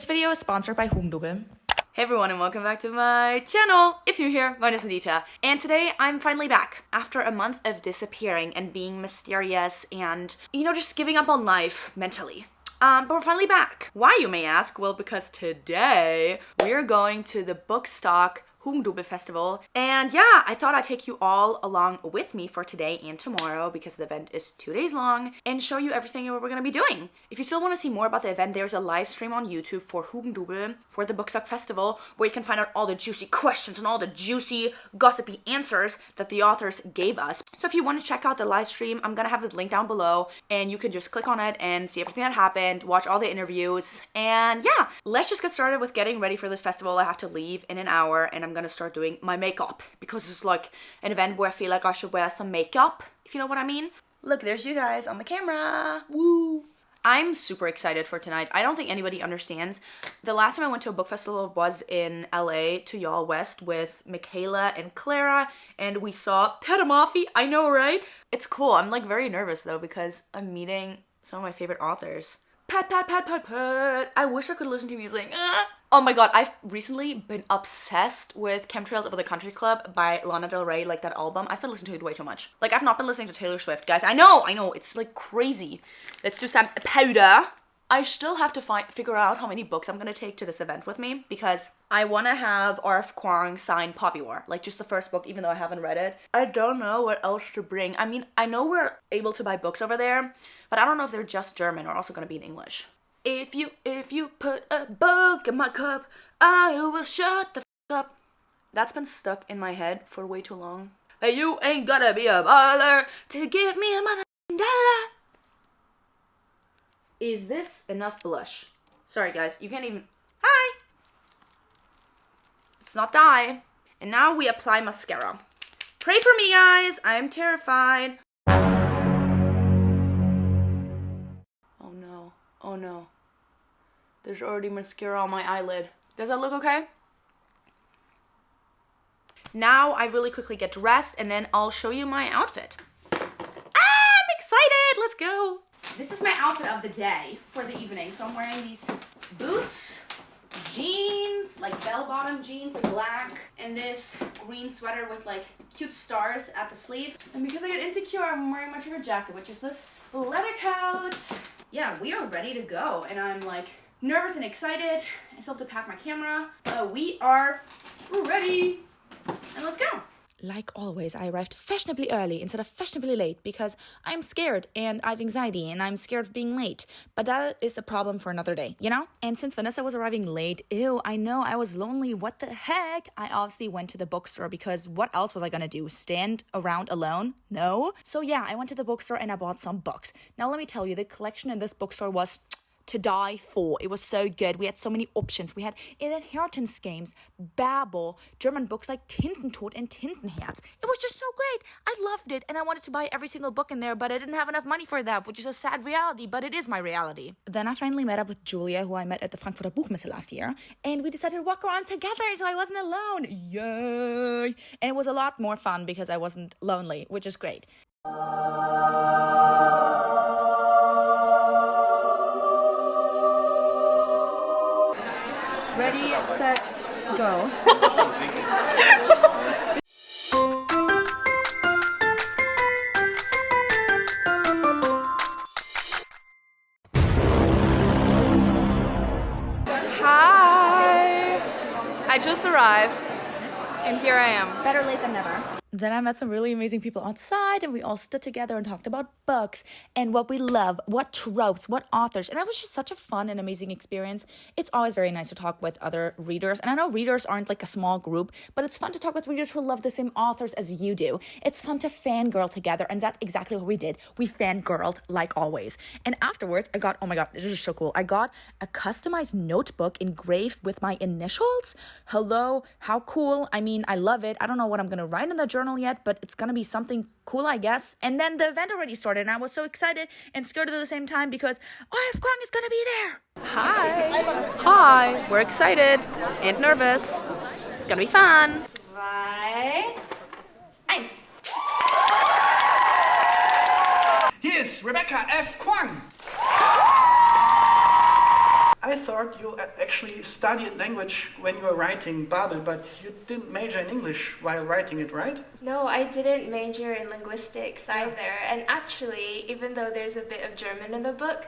This video is sponsored by Hugendubel. Hey everyone and welcome back to my channel. If you're here, my name is Madita, and today I'm finally back after a month of disappearing and being mysterious and, just giving up on life mentally. But we're finally back. Why, you may ask? Well, because today we're going to the Bookstock Hugendubel festival, and yeah, I thought I'd take you all along with me for today and tomorrow because the event is 2 days long and show you everything that we're gonna be doing. If you still want to see more about the event, there's a live stream on YouTube for Hugendubel for the Bookstock festival where you can find out all the juicy questions and all the juicy gossipy answers that the authors gave us. So if you want to check out the live stream, I'm gonna have the link down below and you can just click on it and see everything that happened, watch all the interviews, and yeah, let's just get started with getting ready for this festival. I have to leave in an hour and I'm gonna start doing my makeup because it's like an event where I feel like I should wear some makeup, if you know what I mean. Look, there's you guys on the camera. Woo! I'm super excited for tonight. I don't think anybody understands. The last time I went to a book festival was in LA to Y'all West with Michaela and Clara, and we saw Tadamafi. I know, right? It's cool. I'm like very nervous though because I'm meeting some of my favorite authors. Pat, pat, pat, pat, pat. I wish I could listen to music. Oh my god, I've recently been obsessed with Chemtrails Over the Country Club by Lana Del Rey, like that album. I've been listening to it way too much. Like, I've not been listening to Taylor Swift, guys. I know, it's like crazy. Let's do some powder. I still have to figure out how many books I'm gonna take to this event with me because I want to have R.F. Kuang sign Poppy War, like just the first book, even though I haven't read it. I don't know what else to bring. I mean, I know we're able to buy books over there, but I don't know if they're just German or also gonna be in English. If you put a book in my cup, I will shut the up. That's been stuck in my head for way too long. Hey, you ain't gotta be a baller to give me a $1 Is this enough blush? Sorry guys, you can't even... Hi! It's not dye. And now we apply mascara. Pray for me, guys! I'm terrified. Oh no. Oh no. There's already mascara on my eyelid. Does that look okay? Now I really quickly get dressed and then I'll show you my outfit. I'm excited! Let's go! This is my outfit of the day for the evening. So I'm wearing these boots, jeans, like bell-bottom jeans in black, and this green sweater with like cute stars at the sleeve. And because I get insecure, I'm wearing my favorite jacket, which is this leather coat. Yeah, we are ready to go. And I'm like nervous and excited. I still have to pack my camera. We are ready. And let's go. Like always, I arrived fashionably early instead of fashionably late because I'm scared and I have anxiety and I'm scared of being late. But that is a problem for another day, you know? And since Vanessa was arriving late, ew, I know I was lonely. What the heck? I obviously went to the bookstore because what else was I gonna do? Stand around alone? No. So yeah, I went to the bookstore and I bought some books. Now let me tell you, the collection in this bookstore was to die for. It was so good. We had so many options. We had inheritance games, Babel, German books like Tintentod and Tintenherz. It was just so great. I loved it and I wanted to buy every single book in there, but I didn't have enough money for that, which is a sad reality, but it is my reality. Then I finally met up with Julia, who I met at the Frankfurter Buchmesse last year, and we decided to walk around together so I wasn't alone. Yay! And it was a lot more fun because I wasn't lonely, which is great. Ready, set, go. Hi! I just arrived, and here I am. Better late than never. Then I met some really amazing people outside and we all stood together and talked about books and what we love, what tropes, what authors. And it was just such a fun and amazing experience. It's always very nice to talk with other readers. And I know readers aren't like a small group, but it's fun to talk with readers who love the same authors as you do. It's fun to fangirl together. And that's exactly what we did. We fangirled like always. And afterwards I got, oh my God, this is so cool. I got a customized notebook engraved with my initials. Hello, how cool. I mean, I love it. I don't know what I'm going to write in the journal yet, but it's gonna be something cool, I guess. And then the event already started and I was so excited and scared at the same time because R.F. Kuang is gonna be there. Hi. Hi. We're excited and nervous. It's gonna be fun. 2, 1. Here is Rebecca F. Kuang. I thought thought you actually studied language when you were writing Babel, but you didn't major in English while writing it, right? No, I didn't major in linguistics either. And actually, even though there's a bit of German in the book,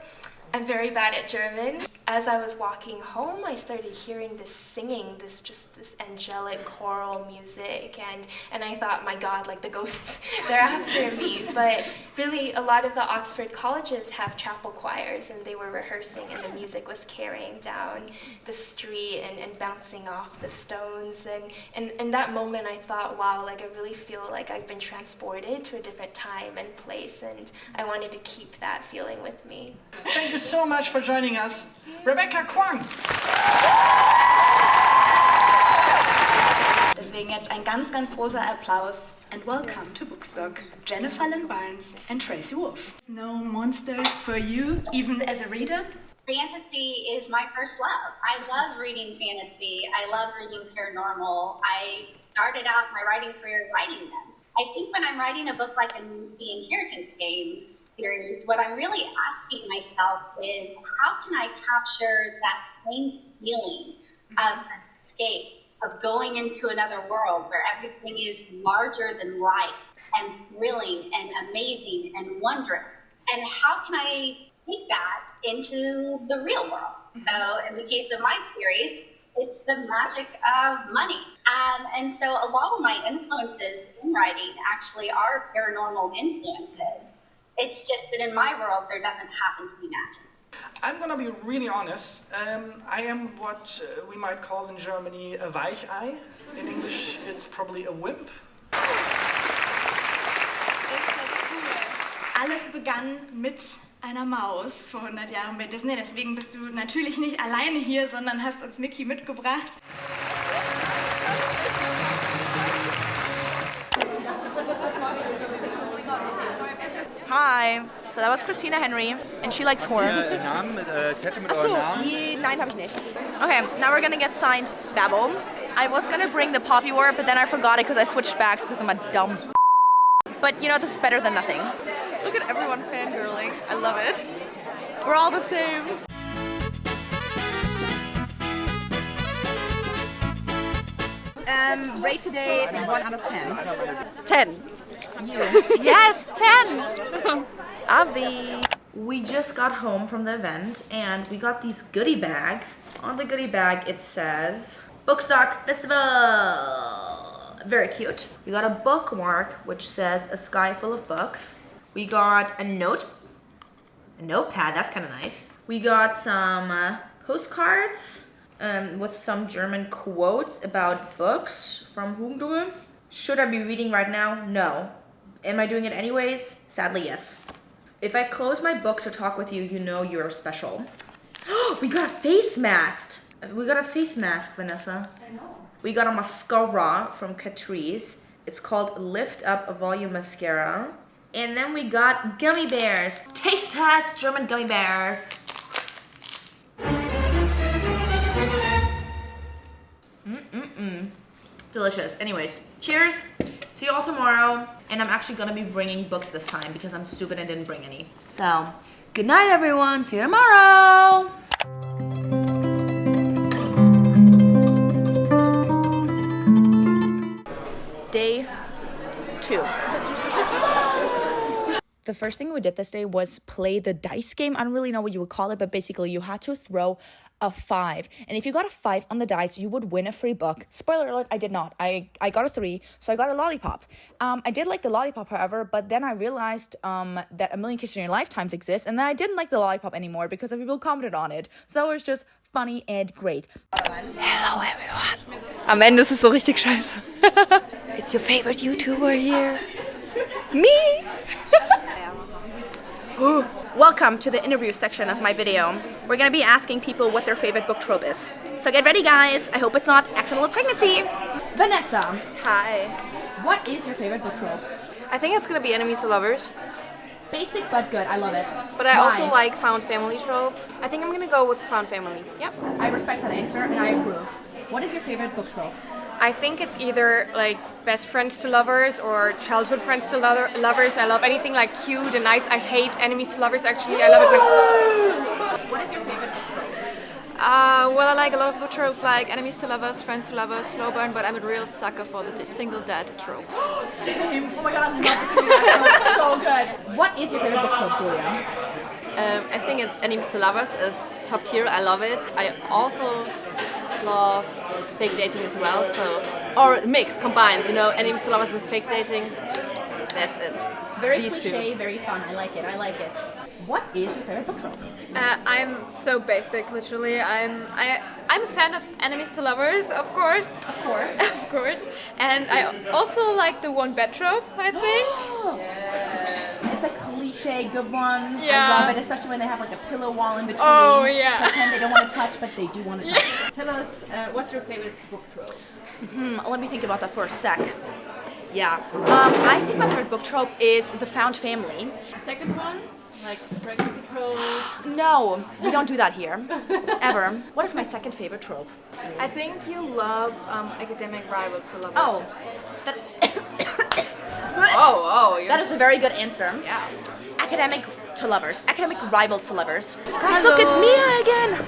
I'm very bad at German. As I was walking home, I started hearing this singing, this angelic choral music, and I thought, my God, like the ghosts, they're after me. But really, a lot of the Oxford colleges have chapel choirs, and they were rehearsing, and the music was carrying down the street and bouncing off the stones. And in that moment, I thought, wow, like I really feel like I've been transported to a different time and place, and I wanted to keep that feeling with me. Thank you so much for joining us, Rebecca Kwang. Deswegen jetzt ein ganz, ganz großer Applaus. And welcome to Bookstock, Jennifer Lynn Barnes and Tracy Wolf. No monsters for you, even as a reader? Fantasy is my first love. I love reading fantasy. I love reading paranormal. I started out my writing career writing them. I think when I'm writing a book like the Inheritance Games series, what I'm really asking myself is how can I capture that same feeling of escape, of going into another world where everything is larger than life and thrilling and amazing and wondrous? And how can I take that into the real world? So in the case of my series, it's the magic of money. And so a lot of my influences in writing actually are paranormal influences. It's just that in my world, there doesn't happen to be magic. I'm gonna be really honest. I am what we might call in Germany a Weichei. In English, it's probably a wimp. Alles begann mit einer Maus vor 100 Jahren bei Disney. Deswegen bist du natürlich nicht alleine hier, sondern hast uns Mickey mitgebracht. Hi. So that was Christina Henry, and she likes horror. Namen mit Zettel mit euren Namen? Nein, habe ich nicht. Okay, now we're gonna get signed Babel. I was gonna bring the Poppy War, but then I forgot it because I switched backs because I'm a dumb. But you know, this is better than nothing. Look at everyone fangirling. I love it. We're all the same. Rate today 1 out of 10. 10. You. Yes, 10. Abby. We just got home from the event and we got these goodie bags. On the goodie bag it says Bookstock Festival. Very cute. We got a bookmark which says a sky full of books. We got a notepad, that's kind of nice. We got some postcards with some German quotes about books from Hugendubel. Should I be reading right now? No. Am I doing it anyways? Sadly, yes. If I close my book to talk with you, you know you're special. We got a face mask. Vanessa. I know. We got a mascara from Catrice. It's called Lift Up a Volume Mascara. And then we got gummy bears. Taste test, German gummy bears. Delicious. Anyways, cheers. See you all tomorrow. And I'm actually gonna be bringing books this time because I'm stupid and didn't bring any. So, good night everyone. See you tomorrow. Day 2. The first thing we did this day was play the dice game. I don't really know what you would call it, but basically you had to throw a 5. And if you got a 5 on the dice, you would win a free book. Spoiler alert, I did not. I got a 3, so I got a lollipop. I did like the lollipop, however, but then I realized that A Million Kisses in Your Lifetimes exists, and then I didn't like the lollipop anymore because of people commented on it. So it was just funny and great. Hello, everyone. Am Ende ist es so richtig scheiße. It's your favorite YouTuber here. Me! Welcome to the interview section of my video. We're gonna be asking people what their favorite book trope is. So get ready, guys. I hope it's not accidental pregnancy. Vanessa, Hi. what is your favorite book trope? I think it's gonna be enemies to lovers, Basic but good. I love it. but I also Why? like found family trope. I think I'm gonna go with found family. Yep. I respect that answer and I approve. What is your favorite book trope? I think it's either like best friends to lovers or childhood friends to lovers. I love anything like cute and nice. I hate enemies to lovers actually. I love it when... What is your favorite book trope? Well, I like a lot of book tropes like enemies to lovers, friends to lovers, slow burn, but I'm a real sucker for the single dad trope. Same. Oh my god, I love this movie. So good. What is your favorite book trope, Julia? I think it's enemies to lovers is top tier. I love it. I also love fake dating as well. So, or mix combined. You know, enemies to lovers with fake dating. That's it. Very These cliche, two. very fun. I like it. I like it. What is your favorite book trope? I'm so basic, literally. I'm a fan of enemies to lovers, of course. Of course. Of course. And I also like the one bed trope, I think. It's a cliche, good one. Yeah. I love it, especially when they have like a pillow wall in between. Oh, yeah. Pretend they don't want to touch, but they do want to touch. Tell us, what's your favorite book trope? Let me think about that for a sec. Yeah. I think my favorite book trope is the found family. The second one? Like pregnancy trope? No, we don't do that here. Ever. What is my second favorite trope? I think you love academic rivals to lovers. Oh, that, Oh, that is a very good answer. yeah. Academic to lovers. Academic rivals to lovers. Guys, look, it's Mia again!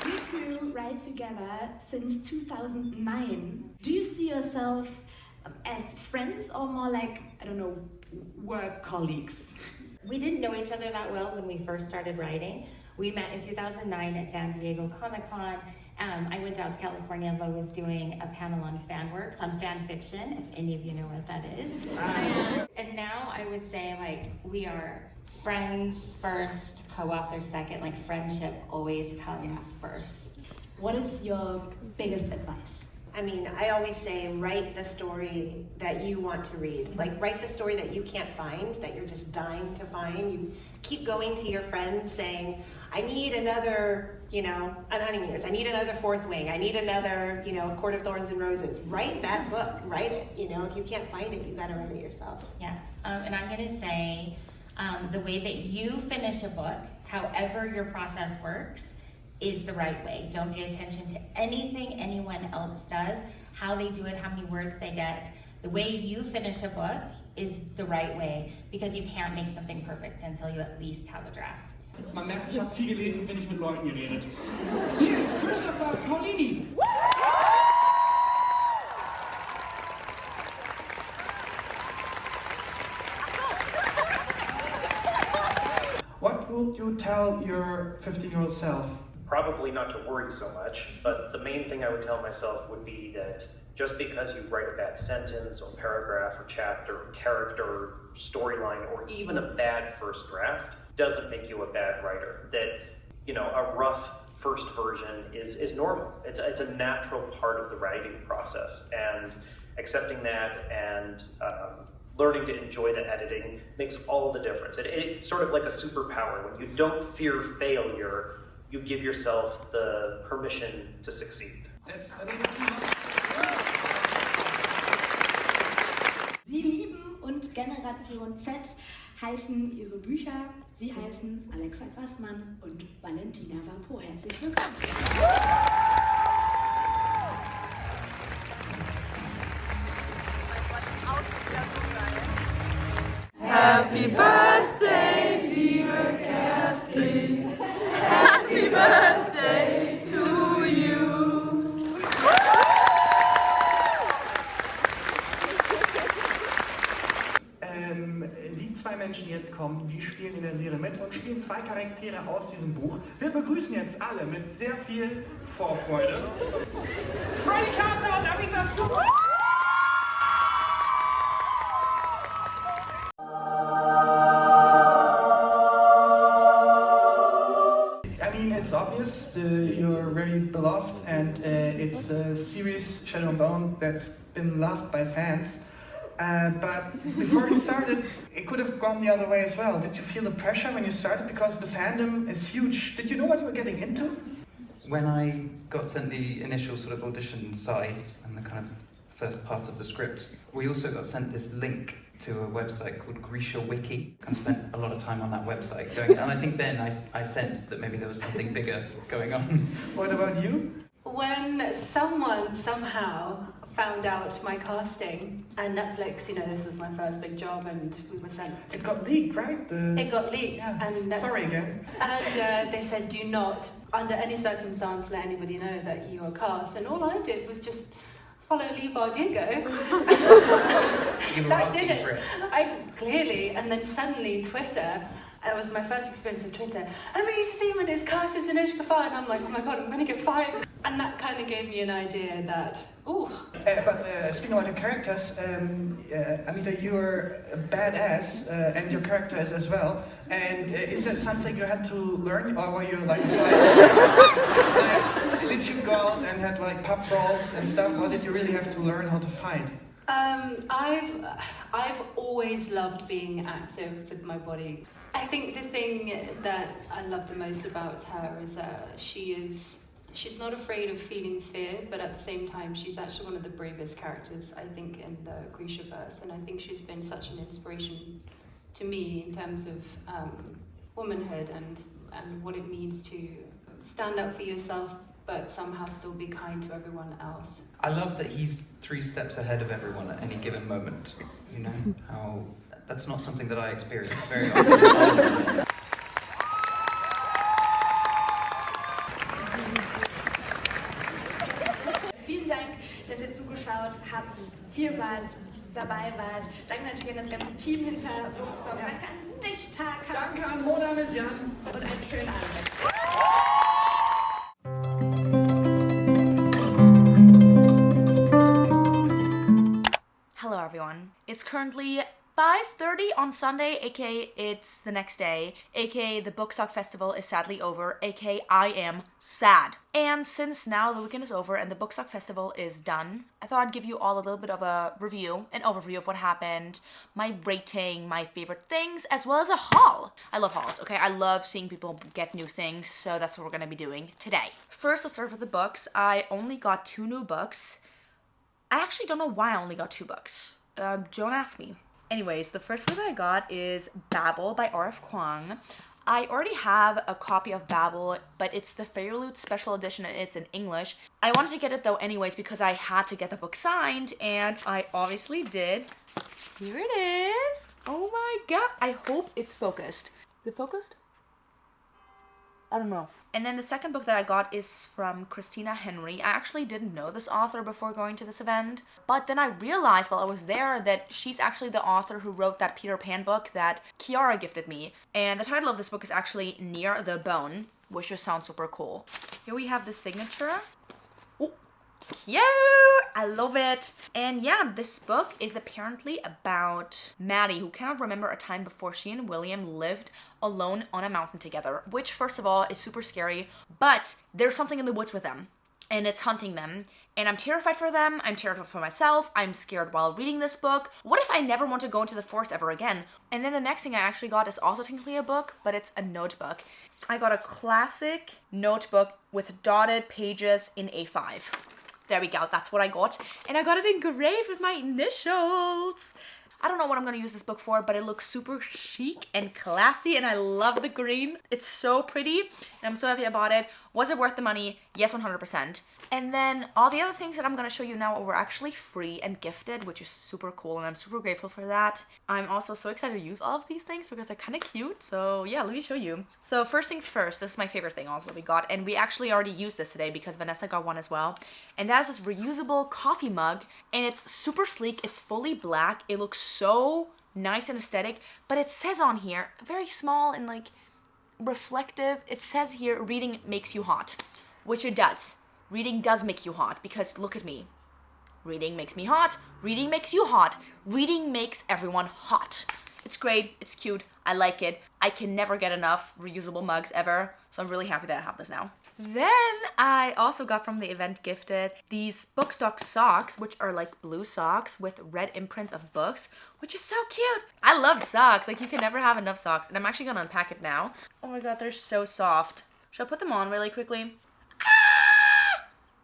You two write together since 2009. Do you see yourself as friends or more like, I don't know, work colleagues? We didn't know each other that well when we first started writing. We met in 2009 at San Diego Comic-Con. I went out to California and Lo was doing a panel on fan works, on fan fiction, if any of you know what that is. And now I would say like we are friends first, co-author second, like friendship always comes first. What is your biggest advice? I mean, I always say write the story that you want to read. Like write the story that you can't find, that you're just dying to find. You keep going to your friends saying, I need another, unhoneymooners. I need another Fourth Wing. I need another, Court of Thorns and Roses. Write that book, write it. If you can't find it, you gotta write it yourself. Yeah, and I'm gonna say the way that you finish a book, however your process works, is the right way. Don't pay attention to anything anyone else does, how they do it, how many words they get. The way you finish a book is the right way, because you can't make something perfect until you at least have a draft. Man merkt, ich habe viel gelesen, wenn ich mit Leuten geredet. Hier ist Christopher Paulini. What would you tell your 15-year-old self? Probably not to worry so much, but the main thing I would tell myself would be that just because you write a bad sentence or paragraph or chapter or character or storyline or even a bad first draft doesn't make you a bad writer. That, a rough first version is normal. It's a natural part of the writing process, and accepting that and learning to enjoy the editing makes all the difference. It's sort of like a superpower. When you don't fear failure, you give yourself the permission to succeed. That's Sie lieben und Generation Z heißen ihre Bücher. Sie heißen Alexa Grassmann und Valentina Vampo. Herzlich willkommen. Happy birthday, dear Kerstin. Happy birthday to you. Die zwei Menschen, die jetzt kommen, die spielen in der Serie mit und spielen zwei Charaktere aus diesem Buch. Wir begrüßen jetzt alle mit sehr viel Vorfreude Freddy und Amina. It's obvious you're very beloved, and it's a series, Shadow and Bone, that's been loved by fans. But before you started, it could have gone the other way as well. Did you feel the pressure when you started? Because the fandom is huge. Did you know what you were getting into? When I got sent the initial sort of audition sides and the kind of first part of the script, we also got sent this link to a website called grwm. I spent a lot of time on that website going, and I think then I sensed that maybe there was something bigger going on. What about you? When someone somehow found out my casting, and Netflix, you know, this was my first big job, and we were sent. It got leaked, right? It got leaked, Yeah. and Sorry again. And they said, do not, under any circumstance, let anybody know that you are cast. And all I did was just follow Lee Bardugo. That did it. I clearly, and then suddenly Twitter. That was my first experience of Twitter. Amina Suman is cast as Anushka Far, and I'm like, oh my god, I'm gonna get fired. And that kind of gave me an idea that, ooh. But speaking about the characters, Amita, you're a badass, and your character is as well. And is that something you had to learn, or were you like, did you go out and had like pub brawls and stuff, or did you really have to learn how to fight? I've always loved being active with my body. I think the thing that I love the most about her is she's not afraid of feeling fear, but at the same time she's actually one of the bravest characters, I think, in the Grishaverse, and I think she's been such an inspiration to me in terms of womanhood and what it means to stand up for yourself but somehow still be kind to everyone else. I love that he's 3 steps ahead of everyone at any given moment. You know, how that's not something that I experience very often. Vielen Dank, dass ihr zugeschaut habt, hier wart, dabei wart. Danke natürlich an das ganze Team hinter Bookstock. Danke an dich, Taka. Danke an Mona Jan. Und einen schönen Abend. Hello everyone. It's currently 5:30 on Sunday, aka it's the next day, aka the Bookstock Festival is sadly over, aka I am sad. And since now the weekend is over and the Bookstock Festival is done, I thought I'd give you all a little bit of a review, an overview of what happened, my rating, my favorite things, as well as a haul. I love hauls, okay? I love seeing people get new things, so that's what we're gonna be doing today. First, let's start with the books. I only got 2 new books. I actually don't know why I only got 2 books. Don't ask me. Anyways, the first book that I got is Babel by R.F. Kuang. I already have a copy of Babel, but it's the Fairyloot special edition and it's in English. I wanted to get it though anyways because I had to get the book signed, and I obviously did. Here it is. Oh my god. I hope it's focused. Is it focused? I don't know. And then the second book that I got is from Christina Henry. I actually didn't know this author before going to this event, but then I realized while I was there that she's actually the author who wrote that Peter Pan book that Kiara gifted me. And the title of this book is actually Near the Bone, which just sounds super cool. Here we have the signature. Ooh, cute! I love it. And yeah, this book is apparently about Maddie, who cannot remember a time before she and William lived alone on a mountain together, which first of all is super scary, but there's something in the woods with them and it's hunting them, and I'm terrified for them, I'm terrified for myself, I'm scared while reading this book. What if I never want to go into the forest ever again? And then the next thing I actually got is also technically a book, but it's a notebook. I got a classic notebook with dotted pages in A5. There we go, that's what I got. And I got it engraved with my initials. I don't know what I'm gonna use this book for, but it looks super chic and classy, and I love the green. It's so pretty, and I'm so happy I bought it. Was it worth the money? Yes, 100%. And then all the other things that I'm gonna show you now were actually free and gifted, which is super cool, and I'm super grateful for that. I'm also so excited to use all of these things because they're kind of cute, so yeah, let me show you. So first thing first, this is my favorite thing also that we got, and we actually already used this today because Vanessa got one as well. And that is this reusable coffee mug, and it's super sleek, it's fully black, it looks so nice and aesthetic, but it says on here, very small and like reflective, it says here, reading makes you hot, which it does. Reading does make you hot because look at me. Reading makes me hot. Reading makes you hot. Reading makes everyone hot. It's great. It's cute. I like it. I can never get enough reusable mugs ever. So I'm really happy that I have this now. Then I also got from the event gifted these Bookstock socks, which are like blue socks with red imprints of books, which is so cute. I love socks. Like you can never have enough socks. And I'm actually gonna unpack it now. Oh my god, they're so soft. Should I put them on really quickly?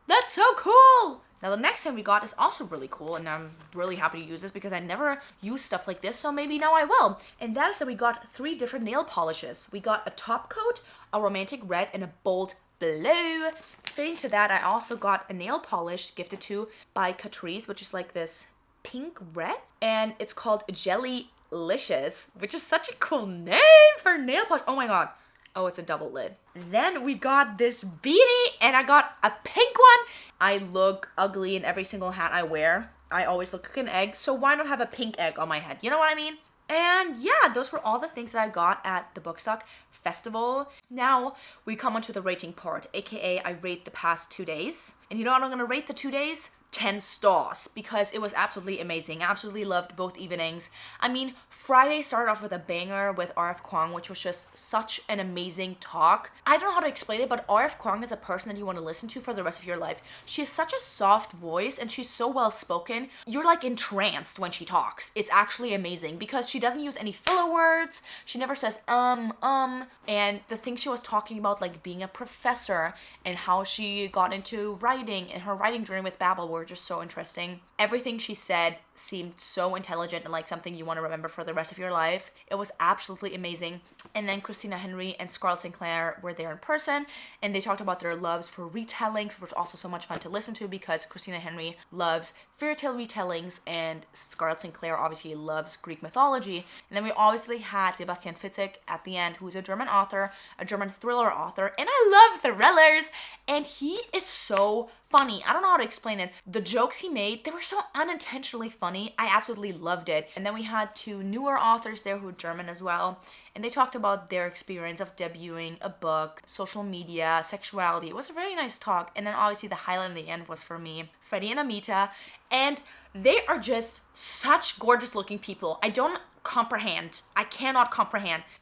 That's so cool! Now the next thing we got is also really cool, and I'm really happy to use this because I never use stuff like this, so maybe now I will. And that is that we got 3 different nail polishes. We got a top coat, a romantic red, and a bold below. Fitting to that, I also got a nail polish gifted to by Catrice, which is like this pink red, and it's called Jellylicious, which is such a cool name for nail polish. Oh my god. Oh, it's a double lid. Then we got this beanie, and I got a pink one. I look ugly in every single hat I wear. I always look like an egg, so why not have a pink egg on my head? You know what I mean? And yeah, those were all the things that I got at the Bookstock festival. Now we come on to the rating part, aka I rate the past 2 days. And you know what I'm gonna rate the 2 days? 10 stars, because it was absolutely amazing. I absolutely loved both evenings. I mean, Friday started off with a banger with RF Kwang, which was just such an amazing talk. I don't know how to explain it, but RF Kwang is a person that you want to listen to for the rest of your life. She has such a soft voice and she's so well spoken. You're like entranced when she talks. It's actually amazing because she doesn't use any filler words. She never says and the thing she was talking about, like being a professor and how she got into writing and her writing journey with Babel were just so interesting. Everything she said seemed so intelligent and like something you want to remember for the rest of your life. It was absolutely amazing. And then Christina Henry and Scarlett Sinclair were there in person, and they talked about their loves for retellings, which was also so much fun to listen to because Christina Henry loves fairy tale retellings and Scarlett Sinclair obviously loves Greek mythology. And then we obviously had Sebastian Fitzek at the end, who's a German author, a German thriller author, and I love thrillers, and he is so funny. I don't know how to explain it. The jokes he made, they were so unintentionally funny. I absolutely loved it. And then we had 2 newer authors there who were German as well, and they talked about their experience of debuting a book, social media, sexuality. It was a very nice talk. And then obviously the highlight in the end was for me, Freddy and Amina, and they are just such gorgeous looking people. I cannot comprehend.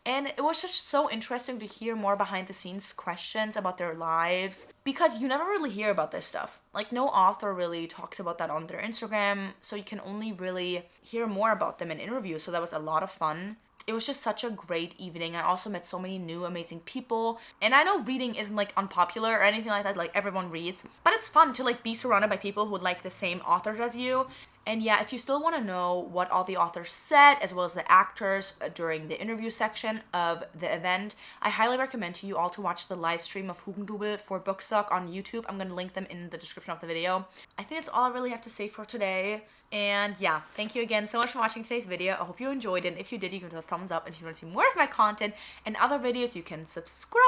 And it was just so interesting to hear more behind the scenes questions about their lives, because you never really hear about this stuff. Like no author really talks about that on their Instagram, so you can only really hear more about them in interviews. So that was a lot of fun. It was just such a great evening. I also met so many new amazing people. And I know reading isn't like unpopular or anything like that, like everyone reads, but it's fun to like be surrounded by people who like the same authors as you. And yeah, if you still want to know what all the authors said, as well as the actors during the interview section of the event, I highly recommend to you all to watch the live stream of Hugendubel for Bookstock on YouTube. I'm going to link them in the description of the video. I think that's all I really have to say for today. And yeah, thank you again so much for watching today's video. I hope you enjoyed it. If you did, you can give it a thumbs up. And if you want to see more of my content and other videos, you can subscribe.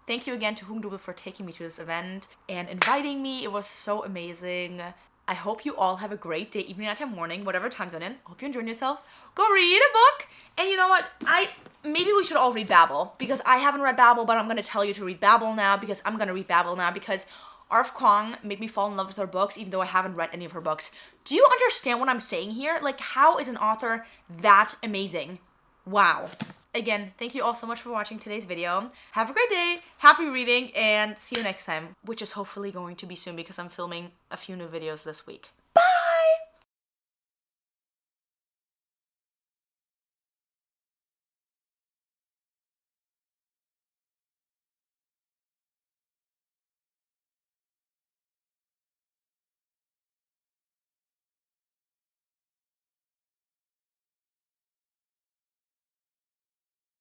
Thank you again to Hugendubel for taking me to this event and inviting me. It was so amazing. I hope you all have a great day, evening, nighttime, morning, whatever time zone in. I hope you're enjoying yourself. Go read a book. And you know what? Maybe we should all read Babel, because I haven't read Babel, but I'm going to tell you to read Babel now, because I'm going to read Babel now, because RF Kwang made me fall in love with her books, even though I haven't read any of her books. Do you understand what I'm saying here? Like, how is an author that amazing? Wow. Again, thank you all so much for watching today's video. Have a great day, happy reading, and see you next time, which is hopefully going to be soon because I'm filming a few new videos this week.